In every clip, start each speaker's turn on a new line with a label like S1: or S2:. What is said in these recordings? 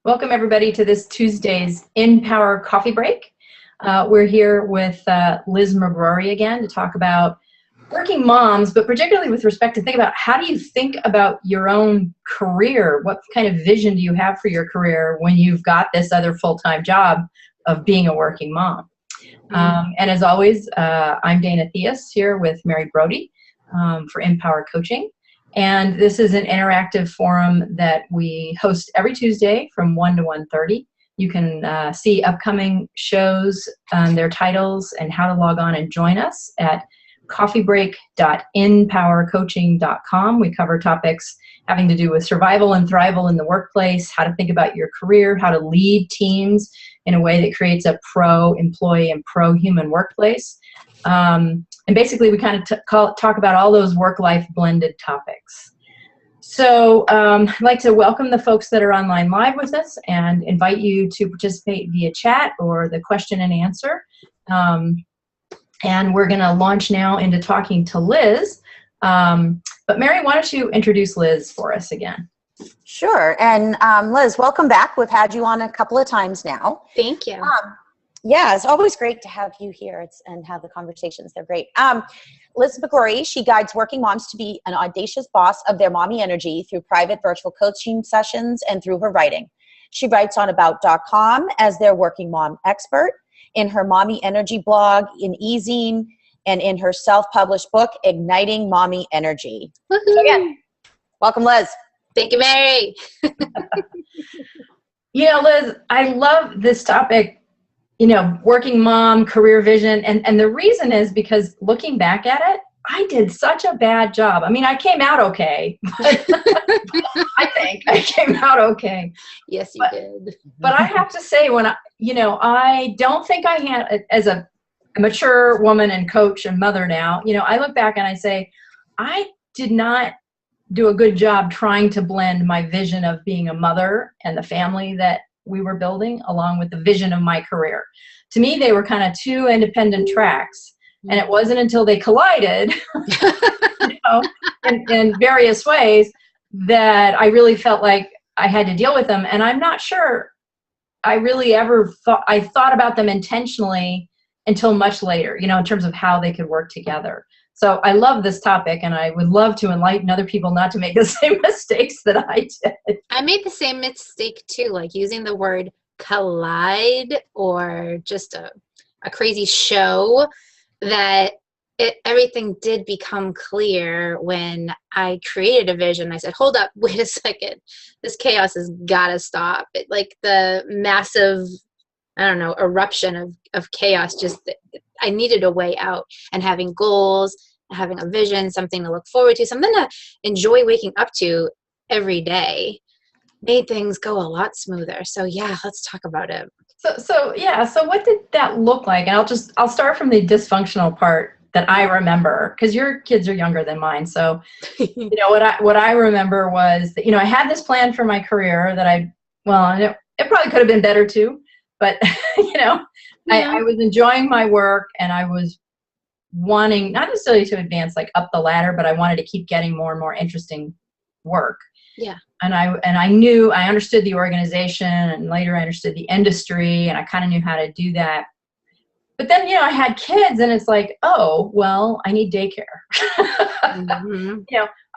S1: Welcome everybody to this Tuesday's InPower coffee break. We're here with Liz McGrory again to talk about working moms, but particularly with respect to think about how do you think about your own career? What kind of vision do you have for your career when you've got this other full-time job of being a working mom? And as always, I'm Dana Theus here with Mary Brody for InPower Coaching. And this is an interactive forum that we host every Tuesday from 1 to 1:30. You can see upcoming shows, their titles, and how to log on and join us at coffeebreak.InPowerCoaching.com. We cover topics having to do with survival and thrival in the workplace, how to think about your career, how to lead teams in a way that creates a pro-employee and pro-human workplace. And basically, we kind of talk about all those work-life blended topics. So I'd like to welcome the folks that are online live with us and invite you to participate via chat or the question and answer. And we're going to launch now into talking to Liz. But Mary, why don't you introduce Liz for us again?
S2: Sure. And Liz, welcome back. We've had you on a couple of times now.
S3: Thank you.
S2: Yeah, it's always great to have you here and have the conversations. They're great. Liz McGrory, she guides working moms to be an audacious boss of their mommy energy through private virtual coaching sessions and through her writing. She writes on About.com as their working mom expert, in her mommy energy blog, in eZine, and in her self-published book, Igniting Mommy Energy.
S3: Woohoo.
S2: So again, welcome, Liz.
S3: Thank you, Mary.
S1: You know, Liz, I love this topic. You know, working mom, career vision. And the reason is because looking back at it, I did such a bad job. I mean, I came out okay. But I think I came out okay.
S3: Yes, you did.
S1: But I have to say, I don't think I had, as a mature woman and coach and mother now, I look back and I say, I did not do a good job trying to blend my vision of being a mother and the family that we were building along with the vision of my career. To me, they were kind of two independent tracks, and it wasn't until they collided in various ways that I really felt like I had to deal with them. And I'm not sure I really ever thought about them intentionally until much later, in terms of how they could work together. So I love this topic, and I would love to enlighten other people not to make the same mistakes that I did.
S3: I made the same mistake too, like using the word collide or just a crazy show, that everything did become clear when I created a vision. I said, hold up, wait a second. This chaos has got to stop. Like the massive, eruption of chaos, I needed a way out, and having goals, having a vision, something to look forward to, something to enjoy waking up to every day made things go a lot smoother. So yeah, let's talk about it.
S1: So what did that look like? And I'll start from the dysfunctional part that I remember, because your kids are younger than mine. So, what I remember was that, I had this plan for my career that it probably could have been better too, but, I was enjoying my work, and I was wanting not necessarily to advance like up the ladder, but I wanted to keep getting more and more interesting work.
S3: Yeah.
S1: And I understood the organization, and later I understood the industry, and I kind of knew how to do that. But then, I had kids, and it's like, oh, well, I need daycare.
S3: Mm-hmm.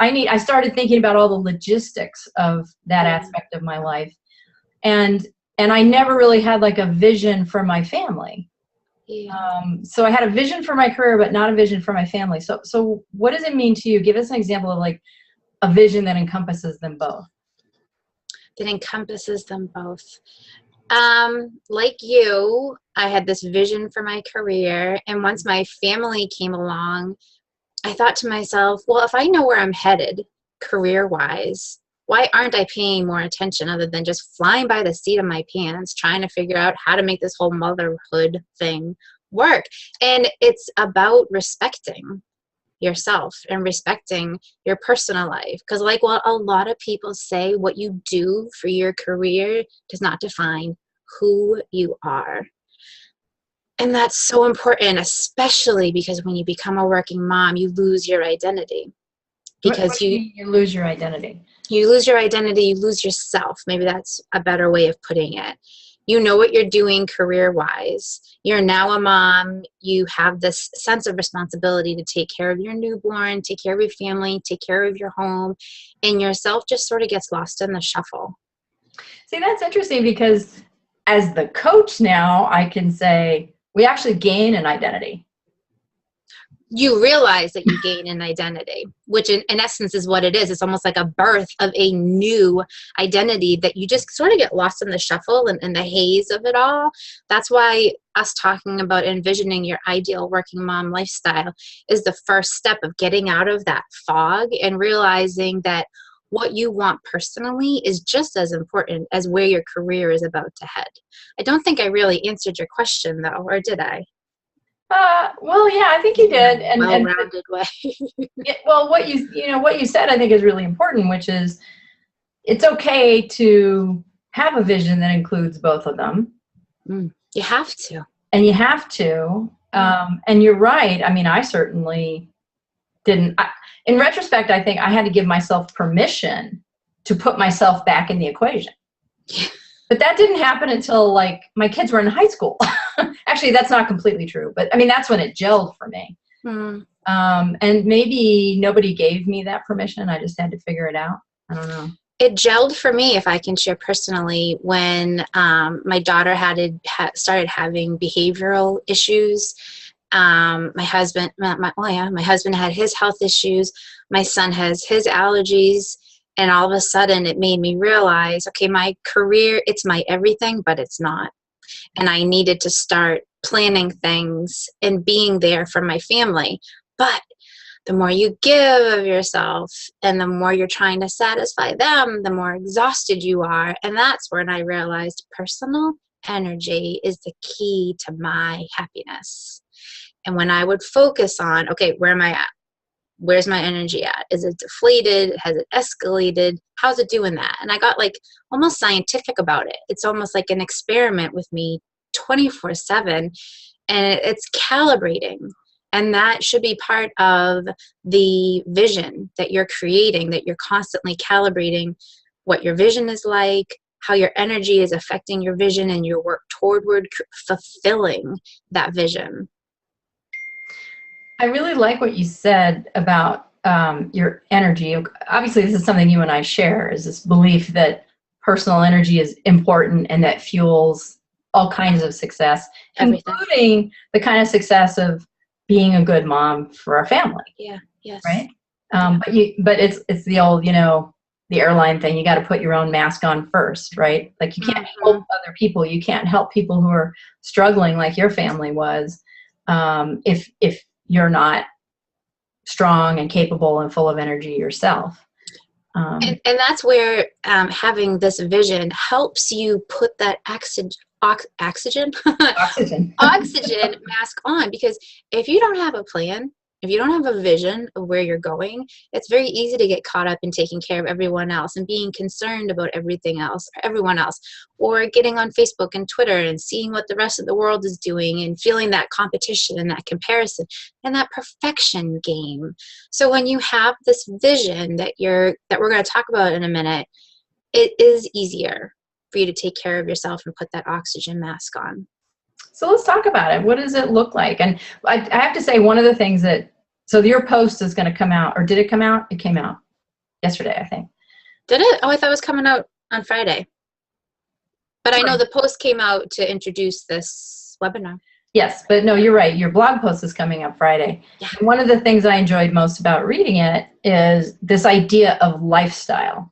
S1: I started thinking about all the logistics of that aspect of my life. And I never really had like a vision for my family.
S3: Yeah.
S1: So I had a vision for my career, but not a vision for my family. So what does it mean to you? Give us an example of like a vision that encompasses them both.
S3: That encompasses them both. Like you, I had this vision for my career, and once my family came along, I thought to myself, well, if I know where I'm headed career-wise, why aren't I paying more attention other than just flying by the seat of my pants, trying to figure out how to make this whole motherhood thing work? And it's about respecting yourself and respecting your personal life. Because like what a lot of people say, what you do for your career does not define who you are. And that's so important, especially because when you become a working mom, you lose your identity. because
S1: you lose your identity.
S3: You lose your identity, you lose yourself. Maybe that's a better way of putting it. You know what you're doing career-wise. You're now a mom. You have this sense of responsibility to take care of your newborn, take care of your family, take care of your home, and yourself just sort of gets lost in the shuffle.
S1: See, that's interesting because as the coach now, I can say we actually gain an identity.
S3: You realize that you gain an identity, which in essence is what it is. It's almost like a birth of a new identity that you just sort of get lost in the shuffle and in the haze of it all. That's why us talking about envisioning your ideal working mom lifestyle is the first step of getting out of that fog and realizing that what you want personally is just as important as where your career is about to head. I don't think I really answered your question though, or did I?
S1: Well, yeah, I think you did.
S3: Well-rounded way.
S1: Well, what you said, I think is really important, which is it's okay to have a vision that includes both of them.
S3: You have to.
S1: And you have to. And you're right. I mean, I certainly didn't. In retrospect, I think I had to give myself permission to put myself back in the equation. But that didn't happen until like my kids were in high school. Actually, that's not completely true, but I mean, that's when it gelled for me. And maybe nobody gave me that permission. I just had to figure it out. I don't know.
S3: It gelled for me, if I can share personally, when my daughter started having behavioral issues. My husband had his health issues. My son has his allergies. And all of a sudden it made me realize, okay, my career, it's my everything, but it's not. And I needed to start planning things and being there for my family. But the more you give of yourself and the more you're trying to satisfy them, the more exhausted you are. And that's when I realized personal energy is the key to my happiness. And when I would focus on, okay, where am I at? Where's my energy at? Is it deflated? Has it escalated? How's it doing that? And I got like almost scientific about it. It's almost like an experiment with me 24/7, and it's calibrating. And that should be part of the vision that you're creating, that you're constantly calibrating what your vision is like, how your energy is affecting your vision, and your work toward fulfilling that vision.
S1: I really like what you said about your energy. Obviously, this is something you and I share, is this belief that personal energy is important and that fuels all kinds of success, including the kind of success of being a good mom for our family.
S3: Yeah. Yes.
S1: Right. But it's the old, the airline thing. You got to put your own mask on first, right? Like you can't help other people. You can't help people who are struggling like your family was, if you're not strong and capable and full of energy yourself.
S3: And that's where having this vision helps you put that oxygen mask on, because if you don't have a plan, if you don't have a vision of where you're going, it's very easy to get caught up in taking care of everyone else and being concerned about everything else, or everyone else, or getting on Facebook and Twitter and seeing what the rest of the world is doing and feeling that competition and that comparison and that perfection game. So when you have this vision that we're going to talk about in a minute, it is easier for you to take care of yourself and put that oxygen mask on.
S1: So let's talk about it. What does it look like? And I have to say, one of the things so your post is going to come out, or did it come out? It came out yesterday, I think.
S3: Did it? Oh, I thought it was coming out on Friday. But I know the post came out to introduce this webinar.
S1: Yes, but no, you're right. Your blog post is coming up Friday.
S3: Yeah. And
S1: one of the things I enjoyed most about reading it is this idea of lifestyle.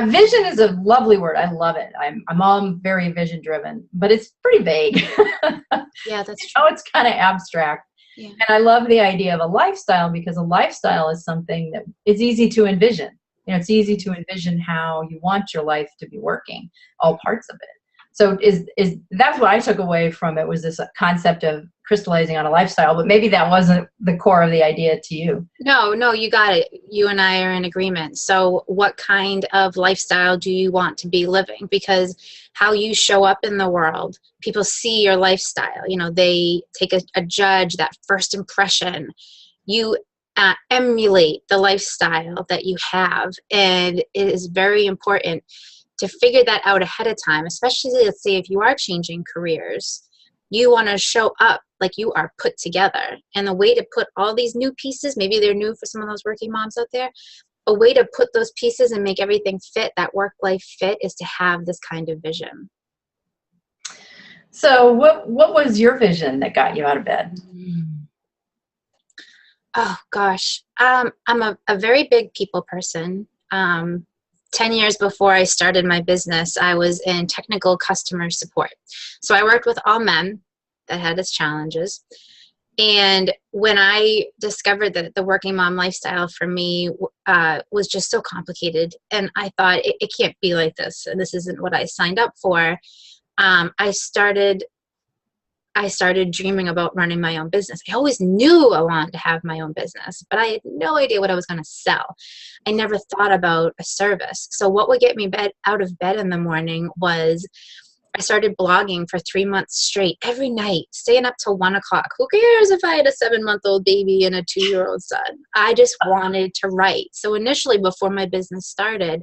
S1: Vision is a lovely word. I love it. I'm very vision driven, but it's pretty vague.
S3: Yeah, that's true.
S1: It's kind of abstract.
S3: Yeah.
S1: And I love the idea of a lifestyle, because a lifestyle is something that it's easy to envision. It's easy to envision how you want your life to be working, all parts of it. So that's what I took away from it, was this concept of crystallizing on a lifestyle, but maybe that wasn't the core of the idea to you.
S3: No, you got it. You and I are in agreement. So what kind of lifestyle do you want to be living? Because how you show up in the world, people see your lifestyle. They take a judge, that first impression. You emulate the lifestyle that you have. And it is very important to figure that out ahead of time, especially, let's say, if you are changing careers. You want to show up like you are put together. And the way to put all these new pieces, maybe they're new for some of those working moms out there, a way to put those pieces and make everything fit, that work-life fit, is to have this kind of vision.
S1: So what was your vision that got you out of bed?
S3: Oh, gosh. I'm a very big people person. 10 years before I started my business, I was in technical customer support. So I worked with all men that had its challenges. And when I discovered that the working mom lifestyle for me was just so complicated, and I thought it can't be like this, and this isn't what I signed up for, I started dreaming about running my own business. I always knew I wanted to have my own business, but I had no idea what I was going to sell. I never thought about a service. So what would get me out of bed in the morning was I started blogging for 3 months straight, every night, staying up till 1 o'clock. Who cares if I had a 7-month-old baby and a 2-year-old son? I just wanted to write. So initially, before my business started,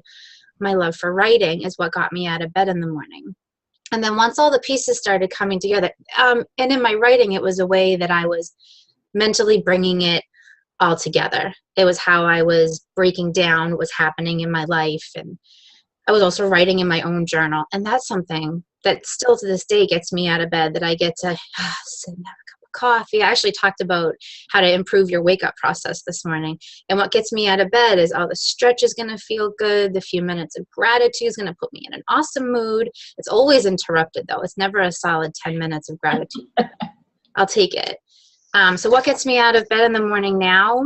S3: my love for writing is what got me out of bed in the morning. And then once all the pieces started coming together, and in my writing, it was a way that I was mentally bringing it all together. It was how I was breaking down what was happening in my life. And I was also writing in my own journal. And that's something that still to this day gets me out of bed, that I get to sit and have a cup of coffee. I actually talked about how to improve your wake-up process this morning. And what gets me out of bed is all the stretch is going to feel good. The few minutes of gratitude is going to put me in an awesome mood. It's always interrupted, though. It's never a solid 10 minutes of gratitude. I'll take it. So what gets me out of bed in the morning now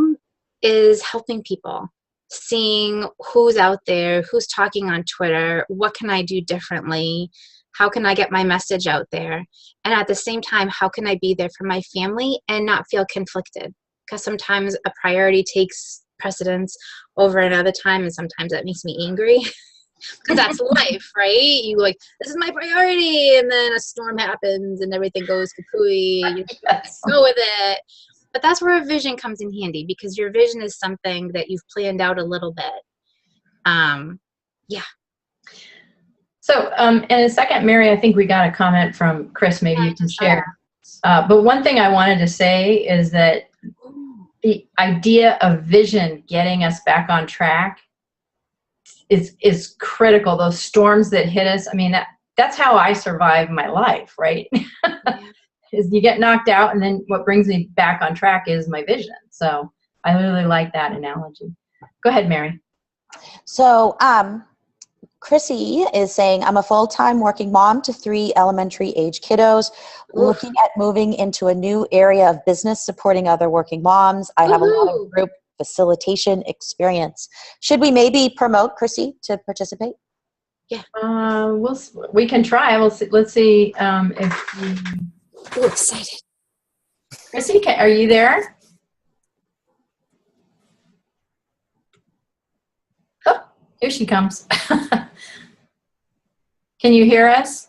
S3: is helping people, seeing who's out there, who's talking on Twitter, what can I do differently, how can I get my message out there, and at the same time, how can I be there for my family and not feel conflicted? Because sometimes a priority takes precedence over another time, and sometimes that makes me angry. Because that's life, right? You like, this is my priority, and then a storm happens and everything goes kapooey. You go with it. But that's where a vision comes in handy, because your vision is something that you've planned out a little bit. Yeah.
S1: So in a second, Mary, I think we got a comment from Chris. Maybe you can share. But one thing I wanted to say is that the idea of vision getting us back on track is critical. Those storms that hit us, I mean, that's how I survive my life, right? Is you get knocked out, and then what brings me back on track is my vision. So I really like that analogy. Go ahead, Mary.
S2: So Chrissy is saying, I'm a full-time working mom to 3 elementary age kiddos, looking at moving into a new area of business, supporting other working moms. I have a lot of group facilitation experience. Should we maybe promote Chrissy to participate?
S3: Yeah.
S1: We can try. Let's see if we...
S3: Oh, excited.
S1: Chrissy, are you there? Oh, here she comes. Can you hear us?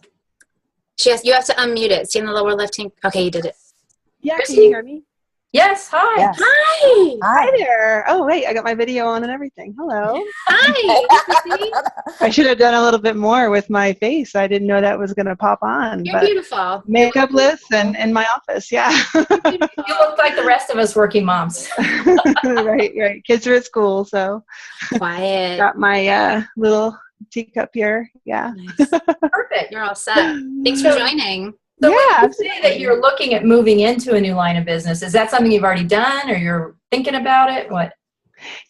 S3: You have to unmute it. See in the lower left hand. Okay, you did it.
S4: Yeah,
S1: Chrissy?
S4: can you hear me?
S1: Yes, hi.
S2: Yes.
S3: Hi.
S4: Hi there. Oh, wait, I got my video on and everything. Hello.
S3: Hi.
S4: I should have done a little bit more with my face. I didn't know that was going to pop on.
S3: You're beautiful.
S4: Makeup list and in my office, yeah.
S1: You look like the rest of us working moms.
S4: Right. Kids are at school, so.
S3: Quiet.
S4: Got my little teacup here, yeah.
S3: Nice.
S1: Perfect.
S3: You're all set. Thanks for joining.
S1: So
S4: yeah,
S1: when you say that you're looking at moving into a new line of business, is that something you've already done, or you're thinking about it? What?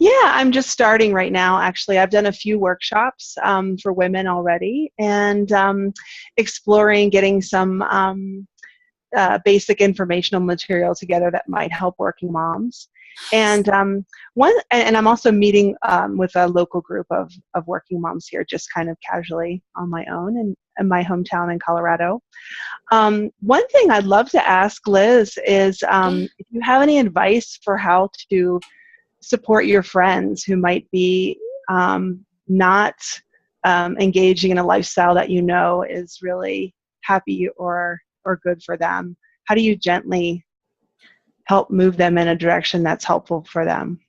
S4: Yeah, I'm just starting right now, actually. I've done a few workshops for women already, and exploring getting some basic informational material together that might help working moms. And and I'm also meeting with a local group of working moms here, just kind of casually on my own in my hometown in Colorado. One thing I'd love to ask Liz is if you have any advice for how to support your friends who might be not engaging in a lifestyle that you know is really happy or good for them. How do you gently help move them in a direction that's helpful for them.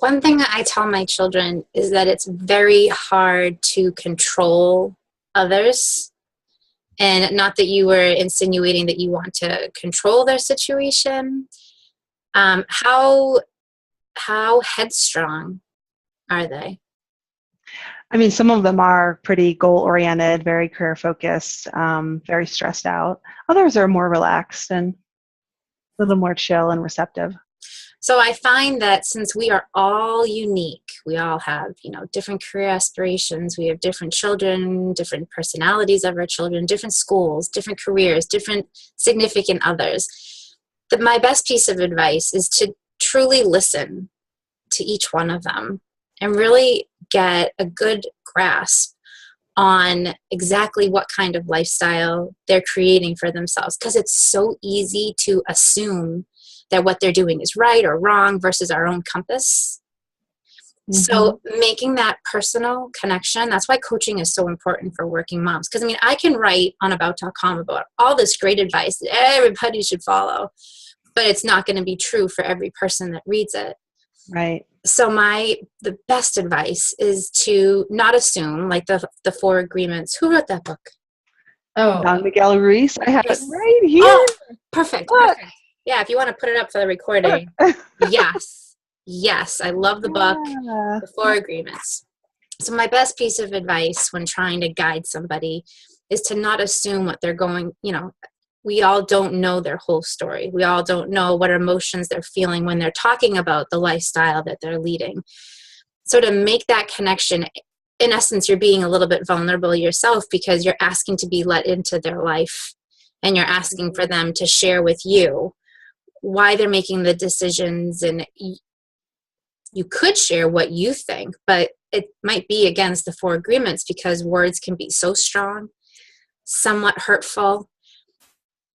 S3: One thing I tell my children is that it's very hard to control others. And not that you were insinuating that you want to control their situation. How headstrong are they?
S4: I mean, some of them are pretty goal-oriented, very career-focused, very stressed out. Others are more relaxed and a little more chill and receptive.
S3: So I find that since we are all unique, we all have, different career aspirations, we have different children, different personalities of our children, different schools, different careers, different significant others, that my best piece of advice is to truly listen to each one of them and really get a good grasp on exactly what kind of lifestyle they're creating for themselves. Because it's so easy to assume that what they're doing is right or wrong versus our own compass. Mm-hmm. So making that personal connection, that's why coaching is so important for working moms. Because I can write on about.com about all this great advice that everybody should follow, but it's not going to be true for every person that reads it.
S4: Right.
S3: So the best advice is to not assume, like the 4 agreements. Who wrote that book?
S1: Oh,
S4: Don Miguel Ruiz. I have
S3: yes.
S4: it right here.
S3: Oh, perfect. Yeah, if you want to put it up for the recording. Yes, I love the book, The 4 Agreements. So my best piece of advice when trying to guide somebody is to not assume what they're going, we all don't know their whole story. We all don't know what emotions they're feeling when they're talking about the lifestyle that they're leading. So to make that connection, in essence, you're being a little bit vulnerable yourself because you're asking to be let into their life and you're asking for them to share with you why they're making the decisions. And you could share what you think, but it might be against the 4 agreements because words can be so strong, somewhat hurtful.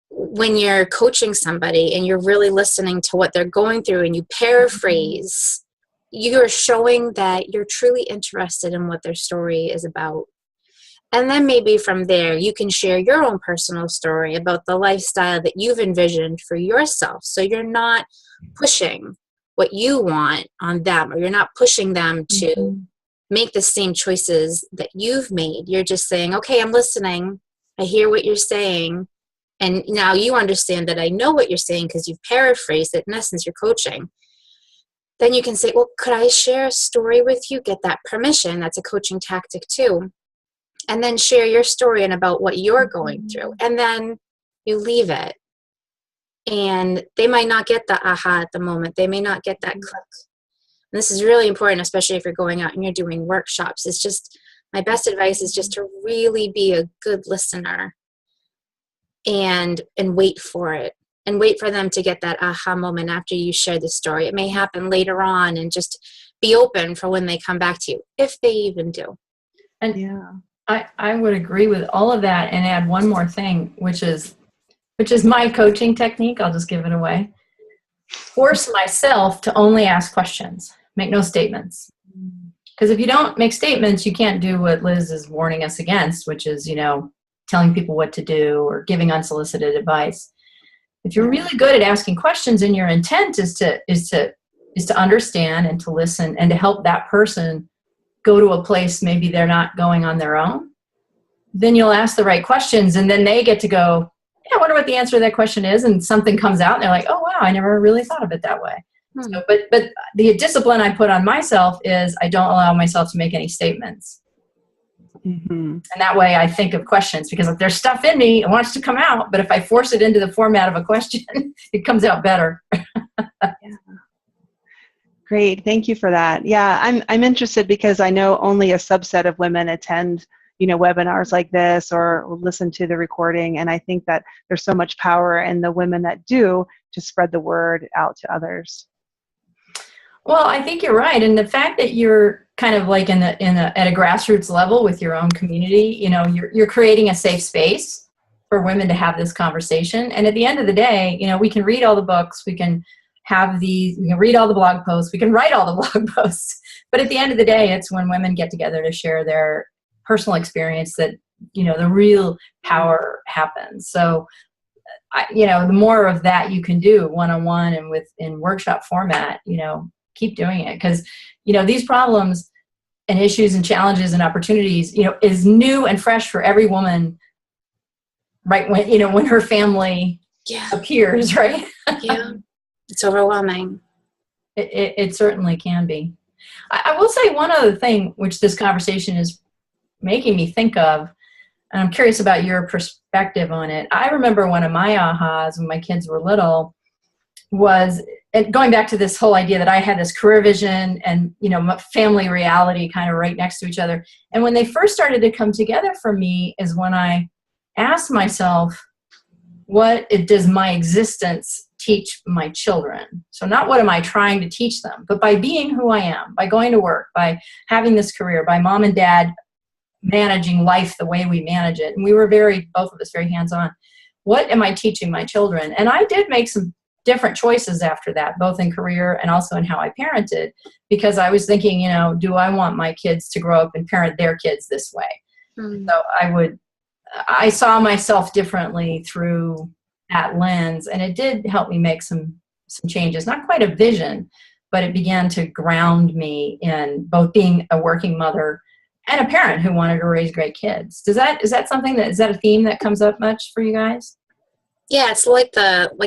S3: When you're coaching somebody and you're really listening to what they're going through and you paraphrase, you're showing that you're truly interested in what their story is about. And then maybe from there, you can share your own personal story about the lifestyle that you've envisioned for yourself. So you're not pushing what you want on them, or you're not pushing them to make the same choices that you've made. You're just saying, okay, I'm listening. I hear what you're saying. And now you understand that I know what you're saying because you've paraphrased it. In essence, you're coaching. Then you can say, well, could I share a story with you? Get that permission. That's a coaching tactic too. And then share your story and about what you're going through. And then you leave it. And they might not get the aha at the moment. They may not get that click. And this is really important, especially if you're going out and you're doing workshops. It's just, my best advice is just to really be a good listener and wait for it. And wait for them to get that aha moment after you share the story. It may happen later on, and just be open for when they come back to you, if they even do.
S1: And yeah, I would agree with all of that and add one more thing, which is my coaching technique. I'll just give it away. Force myself to only ask questions. Make no statements. Because if you don't make statements, you can't do what Liz is warning us against, which is, telling people what to do or giving unsolicited advice. If you're really good at asking questions and your intent is to understand and to listen and to help that person go to a place maybe they're not going on their own, then you'll ask the right questions, and then they get to go, yeah, I wonder what the answer to that question is, and something comes out and they're like, oh wow, I never really thought of it that way. So, but the discipline I put on myself is I don't allow myself to make any statements. And that way I think of questions, because if there's stuff in me, it wants to come out, but if I force it into the format of a question, it comes out better.
S4: Great. Thank you for that. Yeah, I'm interested because I know only a subset of women attend, webinars like this or listen to the recording. And I think that there's so much power in the women that do to spread the word out to others.
S1: Well, I think you're right. And the fact that you're kind of like at a grassroots level with your own community, you're creating a safe space for women to have this conversation. And at the end of the day, we can read all the books, we can read all the blog posts, we can write all the blog posts. But at the end of the day, it's when women get together to share their personal experience that, the real power happens. So the more of that you can do one-on-one and in workshop format, keep doing it. Because, these problems and issues and challenges and opportunities, is new and fresh for every woman, right? When her family appears, right?
S3: Yeah. It's overwhelming.
S1: It certainly can be. I will say one other thing, which this conversation is making me think of, and I'm curious about your perspective on it. I remember one of my ahas when my kids were little was, and going back to this whole idea that I had this career vision and, family reality kind of right next to each other. And when they first started to come together for me is when I asked myself, what does my existence teach my children? So not what am I trying to teach them, but by being who I am, by going to work, by having this career, by mom and dad managing life the way we manage it. And we were both of us very hands-on. What am I teaching my children? And I did make some different choices after that, both in career and also in how I parented, because I was thinking, do I want my kids to grow up and parent their kids this way?
S3: Mm.
S1: So I saw myself differently through that lens, and it did help me make some changes. Not quite a vision, but it began to ground me in both being a working mother and a parent who wanted to raise great kids. Is that a theme that comes up much for you guys?
S3: Yeah, it's like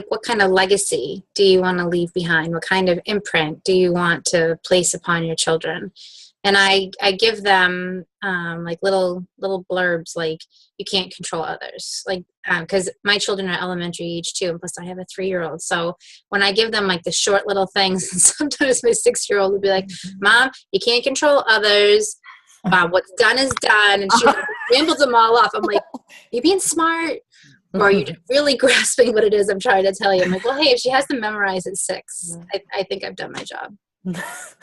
S3: what kind of legacy do you want to leave behind? What kind of imprint do you want to place upon your children? And I give them little blurbs like, you can't control others, because my children are elementary age too, and plus I have a 3-year-old. So when I give them the short little things, and sometimes my 6-year-old will be like, Mom, you can't control others. What's done is done, and she rambles them all off. I'm like, you being smart, or are you really grasping what it is I'm trying to tell you? I'm like, well, hey, if she has to memorize at 6, I think I've done my job.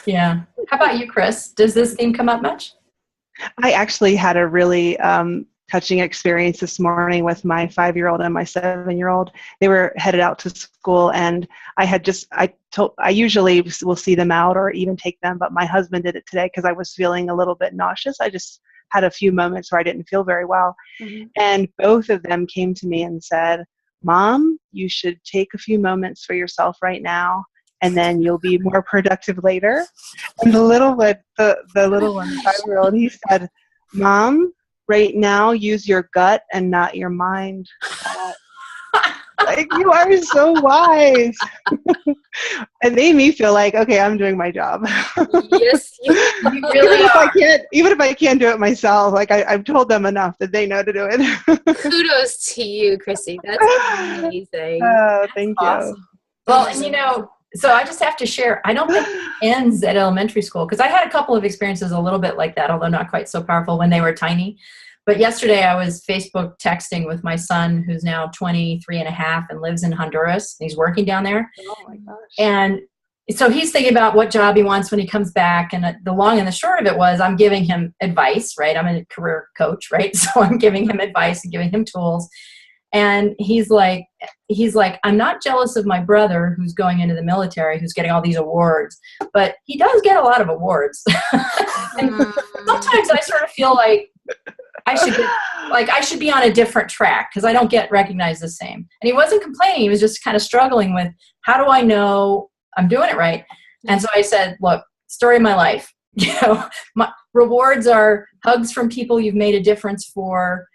S1: Yeah. How about you, Chris? Does this theme come up much?
S4: I actually had a really touching experience this morning with my 5-year-old and my 7-year-old. They were headed out to school, and I usually will see them out or even take them, but my husband did it today because I was feeling a little bit nauseous. I just had a few moments where I didn't feel very well. Mm-hmm. And both of them came to me and said, Mom, you should take a few moments for yourself right now, and then you'll be more productive later. And the little one, the 5-year-old, he said, Mom, right now, use your gut and not your mind. You are so wise. It made me feel like, okay, I'm doing my job.
S3: Yes, you really
S4: even if I can't do it myself, I've told them enough that they know to do it.
S3: Kudos to you, Chrissy. That's amazing.
S4: Oh, thank you.
S1: Awesome. Well, and so I just have to share, I don't think it ends at elementary school, because I had a couple of experiences a little bit like that, although not quite so powerful when they were tiny. But yesterday I was Facebook texting with my son, who's now 23 and a half and lives in Honduras. He's working down there.
S4: Oh my gosh.
S1: And so he's thinking about what job he wants when he comes back. And the long and the short of it was, I'm giving him advice, right? I'm a career coach, right? So I'm giving him advice and giving him tools. And he's like, I'm not jealous of my brother who's going into the military, who's getting all these awards, but he does get a lot of awards. And sometimes I sort of feel like I should be on a different track because I don't get recognized the same. And he wasn't complaining. He was just kind of struggling with, how do I know I'm doing it right? And so I said, look, story of my life. My rewards are hugs from people you've made a difference for,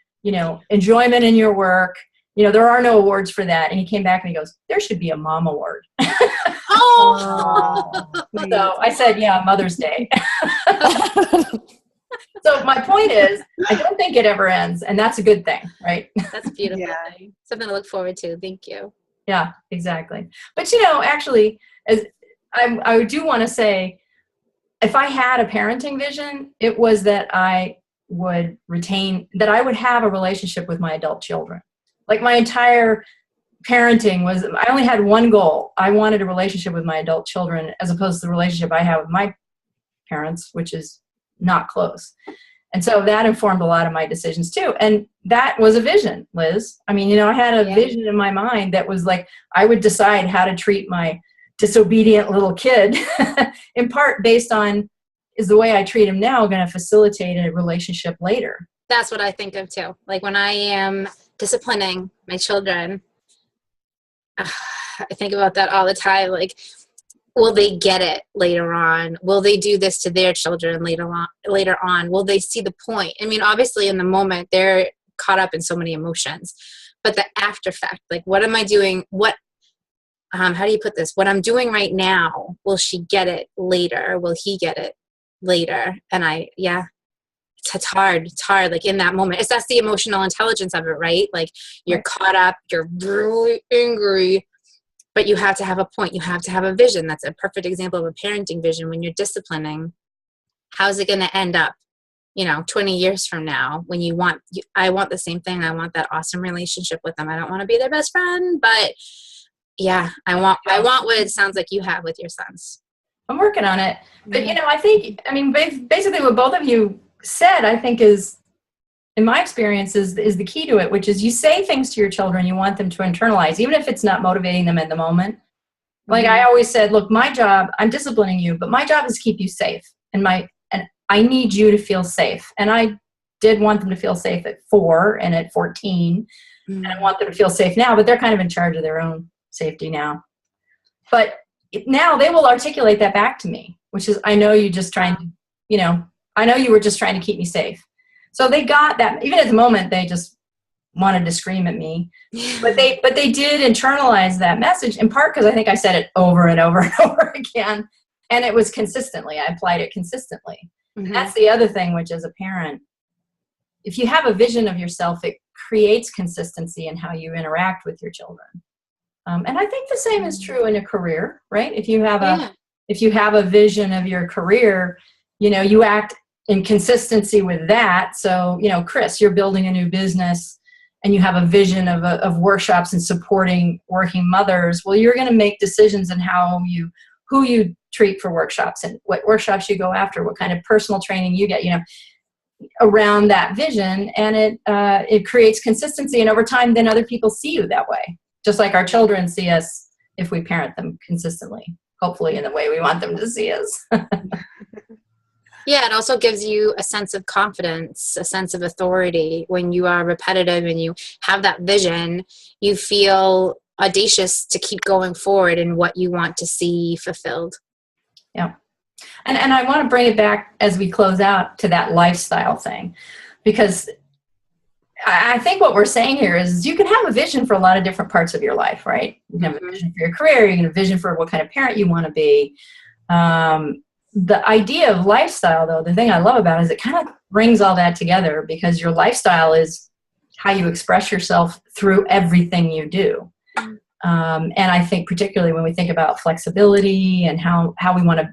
S1: enjoyment in your work. There are no awards for that. And he came back and he goes, there should be a mom award.
S3: Oh!
S1: So I said, yeah, Mother's Day. So my point is, I don't think it ever ends, and that's a good thing, right?
S3: That's beautiful.
S4: Yeah.
S3: Something to look forward to. Thank you.
S1: Yeah, exactly. But actually, as I do want to say, if I had a parenting vision, it was that I would have a relationship with my adult children. Like my entire parenting was, I only had one goal. I wanted a relationship with my adult children as opposed to the relationship I have with my parents, which is not close. And so that informed a lot of my decisions too. And that was a vision, Liz. I mean, I had a vision in my mind that was like, I would decide how to treat my disobedient little kid, in part based on, is the way I treat him now going to facilitate a relationship later?
S3: That's what I think of too. Like when I am disciplining my children, I think about that all the time. Like, will they get it later on? Will they do this to their children later on? Will they see the point? I mean, obviously in the moment they're caught up in so many emotions, but the after fact, like, what am I doing? How do you put this? What I'm doing right now, will she get it later? Will he get it later? And it's hard. It's hard. Like in that moment, that's the emotional intelligence of it, right? Like you're caught up, you're really angry, but you have to have a point. You have to have a vision. That's a perfect example of a parenting vision. When you're disciplining, how's it going to end up, 20 years from now when I want the same thing. I want that awesome relationship with them. I don't want to be their best friend, but yeah, I want what it sounds like you have with your sons.
S1: I'm working on it. But, basically what both of you said, I think is, in my experience, is the key to it, which is you say things to your children you want them to internalize, even if it's not motivating them in the moment. Like I always said, look, my job, I'm disciplining you, but my job is to keep you safe. And I need you to feel safe. And I did want them to feel safe at 4 and at 14. And I want them to feel safe now, but they're kind of in charge of their own safety now. But now they will articulate that back to me, which is, I know you were just trying to keep me safe. So they got that. Even at the moment, they just wanted to scream at me, but they did internalize that message, in part because I think I said it over and over and over again, and it was consistently. I applied it consistently. And that's the other thing, which as a parent, if you have a vision of yourself, it creates consistency in how you interact with your children. And I think the same is true in a career, right? If you have a vision of your career, you act in consistency with that. So, Chris, you're building a new business and you have a vision of workshops and supporting working mothers. Well, you're going to make decisions in who you treat for workshops and what workshops you go after, what kind of personal training you get, around that vision. And it creates consistency. And over time, then other people see you that way. Just like our children see us if we parent them consistently, hopefully in the way we want them to see us.
S3: Yeah, it also gives you a sense of confidence, a sense of authority. When you are repetitive and you have that vision, you feel audacious to keep going forward in what you want to see fulfilled.
S1: Yeah. And I want to bring it back as we close out to that lifestyle thing, because I think what we're saying here is you can have a vision for a lot of different parts of your life, right? You can have a vision for your career. You can have a vision for what kind of parent you want to be. The idea of lifestyle, though, the thing I love about it is it kind of brings all that together, because your lifestyle is how you express yourself through everything you do. And I think particularly when we think about flexibility and how we want to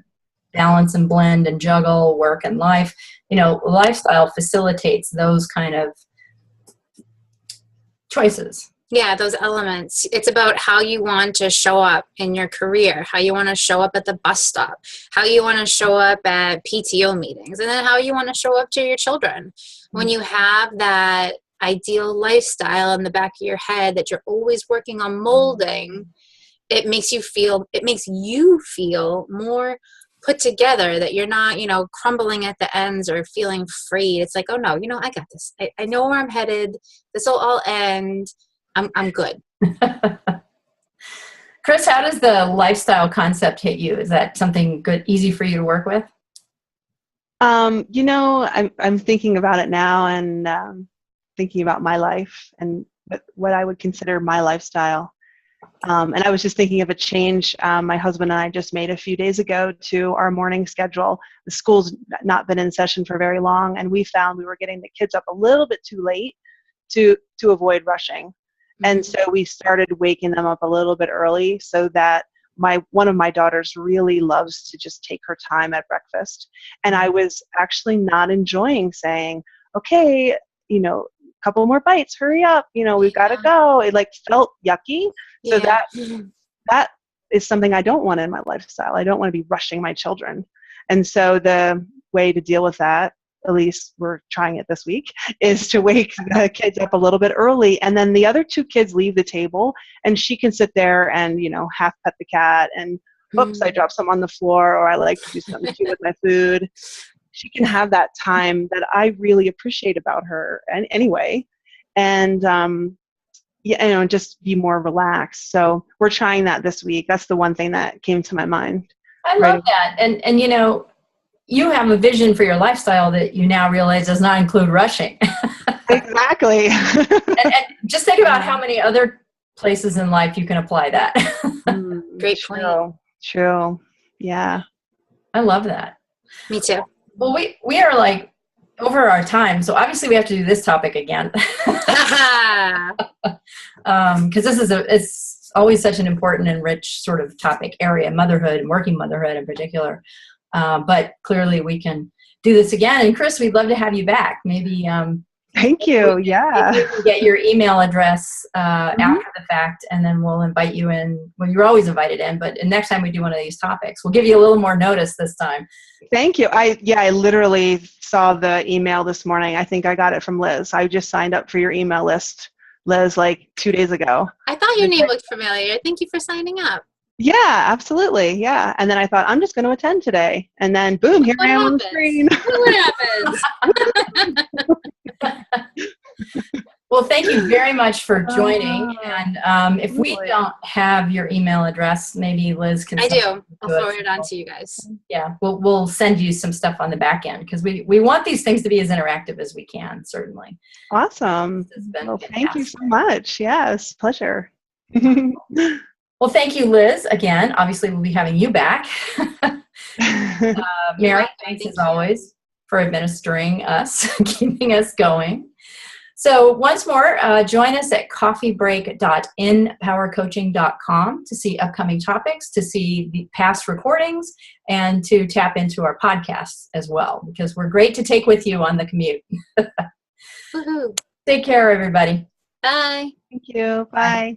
S1: balance and blend and juggle work and life, lifestyle facilitates those kind of choices.
S3: Yeah, those elements. It's about how you want to show up in your career, how you want to show up at the bus stop, how you want to show up at PTO meetings, and then how you want to show up to your children. When you have that ideal lifestyle in the back of your head that you're always working on molding, it makes you feel more put together, that you're not, crumbling at the ends or feeling afraid. It's like, oh no, I got this. I know where I'm headed. This will all end. I'm good.
S1: Chris, how does the lifestyle concept hit you? Is that something good, easy for you to work with?
S4: I'm thinking about it now, and thinking about my life and what I would consider my lifestyle. And I was just thinking of a change my husband and I just made a few days ago to our morning schedule. The school's not been in session for very long, and we found we were getting the kids up a little bit too late to avoid rushing. And so we started waking them up a little bit early, so that one of my daughters really loves to just take her time at breakfast. And I was actually not enjoying saying, okay, couple more bites, hurry up, we've got to go. It felt yucky. So that is something I don't want in my lifestyle. I don't want to be rushing my children. And so the way to deal with that, at least we're trying it this week, is to wake the kids up a little bit early. And then the other 2 kids leave the table, and she can sit there and, half pet the cat, and oops, I dropped some on the floor, or I like to do something cute with my food. She can have that time that I really appreciate about her anyway. And yeah, just be more relaxed. So we're trying that this week. That's the one thing that came to my mind.
S1: I love that. And you have a vision for your lifestyle that you now realize does not include rushing.
S4: Exactly.
S1: and just think about how many other places in life you can apply that.
S3: Great point.
S4: True. Yeah.
S1: I love that.
S3: Me too.
S1: Well, we are like over our time, so obviously we have to do this topic again. Because it's always such an important and rich sort of topic area, motherhood and working motherhood in particular. But clearly we can do this again. And Chris, we'd love to have you back. Maybe
S4: thank you. Yeah.
S1: maybe you can get your email address after the fact, and then we'll invite you in. Well, you're always invited in, but next time we do one of these topics, we'll give you a little more notice this time.
S4: Thank you. I literally saw the email this morning. I think I got it from Liz. I just signed up for your email list, Liz, like 2 days ago.
S3: I thought your name looked familiar. Thank you for signing up.
S4: Yeah, absolutely. Yeah. And then I thought, I'm just going to attend today. And then boom, here I am on the screen.
S3: What happens?
S1: Well, thank you very much for joining. And if we don't have your email address, maybe Liz can.
S3: I do. I'll forward it on to you guys.
S1: Yeah, we'll send you some stuff on the back end because we want these things to be as interactive as we can, certainly.
S4: Awesome. Well, thank you so much. Yes, pleasure.
S1: Well, thank you, Liz. Again, obviously we'll be having you back. Mary, thanks as always for administering us, keeping us going. So once more, join us at coffeebreak.InPowerCoaching.com to see upcoming topics, to see the past recordings, and to tap into our podcasts as well, because we're great to take with you on the commute.
S3: Woohoo.
S1: Take care, everybody.
S3: Bye.
S4: Thank you. Bye.